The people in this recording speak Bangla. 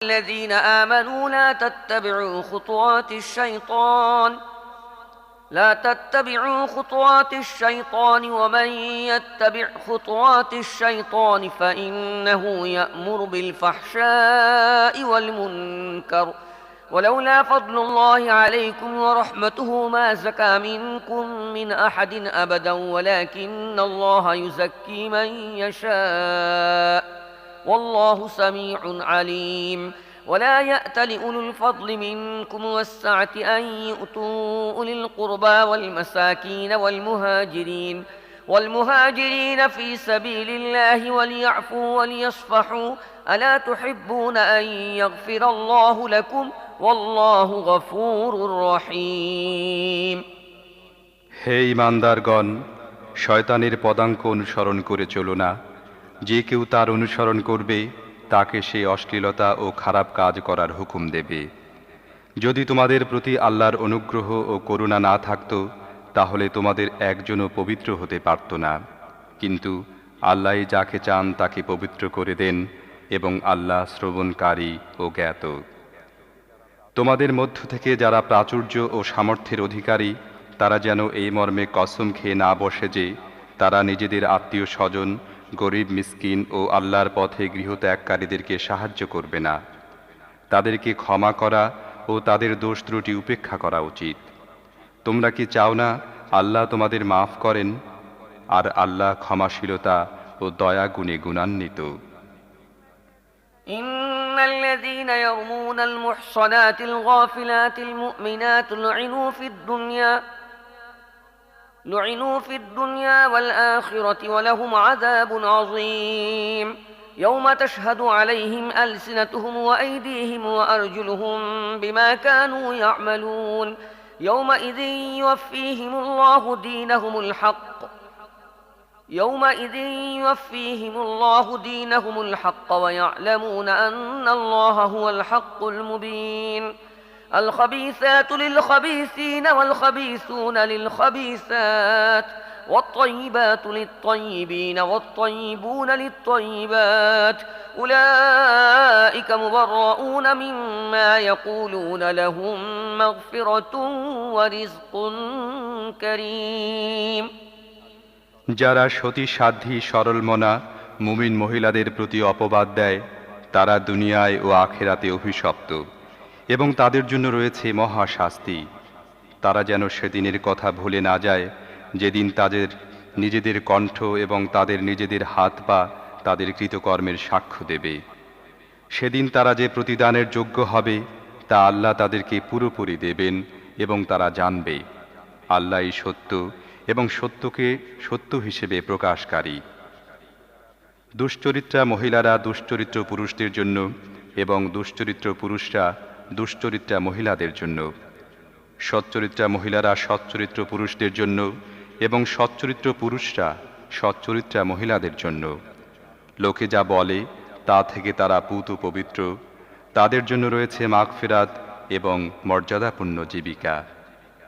الذين آمنوا لا تتبعوا خطوات الشيطان ومن يتبع خطوات الشيطان فإنه يأمر بالفحشاء والمنكر ولولا فضل الله عليكم ورحمته ما زكى منكم من أحد أبدا ولكن الله يزكي من يشاء والله سميع عليم ولا يأت لأولو الفضل منكم والسعة أن يؤتوا أولي القربى والمساكين والمهاجرين في سبيل الله وليعفوا وليصفحوا ألا تحبون أن يغفر الله لكم والله غفور رحيم। হে ঈমানদারগণ, শয়তানের পদাঙ্ক অনুসরণ করে চলো না। যে কেউ তার অনুসরণ করবে তাকে সে অশ্লীলতা ও খারাপ কাজ করার হুকুম দেবে। যদি তোমাদের প্রতি আল্লাহর অনুগ্রহ ও করুণা না থাকত তাহলে তোমাদের একজনও পবিত্র হতে পারত না। কিন্তু আল্লাহ যাকে চান তাকে পবিত্র করে দেন এবং আল্লাহ শ্রবণকারী ও জ্ঞাত। তোমাদের মধ্য থেকে যারা প্রাচুর্য ও সামর্থ্যের অধিকারী তারা যেন এই মর্মে কসম খেয়ে না বসে যে তারা নিজেদের আত্মীয় স্বজন, গরিব, মিসকিন ও আল্লাহর পথে গৃহত্যাগকারীদেরকে সাহায্য করবে না। তাদেরকে ক্ষমা করা ও তাদের দোষ ত্রুটি উপেক্ষা করা উচিত। তোমরা কি চাও না আল্লাহ তোমাদের মাফ করেন? আর আল্লাহ ক্ষমাশীলতা ও দয়া গুণে গুণান্বিত। إن الذين يرمون المحصنات الغافلات المؤمنات لعنوا في الدنيا والآخرة ولهم عذاب عظيم يوم تشهد عليهم ألسنتهم وأيديهم وأرجلهم بما كانوا يعملون يومئذ يوفيهم الله دينهم الحق ويعلمون أن الله هو الحق المبين الخبيثات للخبيثين والخبيثون للخبيثات والطيبات للطيبين والطيبون للطيبات أولئك مبرؤون مما يقولون لهم مغفرة ورزق كريم। যারা সতী সাধ্বী সরলমনা মুমিন মহিলাদের প্রতি অপবাদ দেয় তারা দুনিয়ায় ও আখিরাতে অভিশপ্ত এবং তাদের জন্য রয়েছে মহা শাস্তি। তারা যেন সেদিনের কথা ভুলে না যায় যেদিন তাদের নিজেদের কণ্ঠ এবং তাদের নিজেদের হাত পা তাদের কৃতকর্মের সাক্ষ্য দেবে। সেদিন তারা যে প্রতিদানের যোগ্য হবে তা আল্লাহ তাদেরকে পুরোপুরি দেবেন এবং তারা জানবে আল্লাহই সত্য এবং সত্যকে সত্য হিসেবে প্রকাশকারী। দুশ্চরিত্রা মহিলারা দুশ্চরিত্র পুরুষদের জন্য এবং দুশ্চরিত্র পুরুষরা দুশ্চরিত্রা মহিলাদের জন্য। সচ্চরিত্রা মহিলারা সচ্চরিত্র পুরুষদের জন্য এবং সচ্চরিত্র পুরুষরা সচ্চরিত্রা মহিলাদের জন্য। লোকে যা বলে তা থেকে তারা পুত পবিত্র, তাদের জন্য রয়েছে মাগফিরাত এবং মর্যাদাপূর্ণ জীবিকা।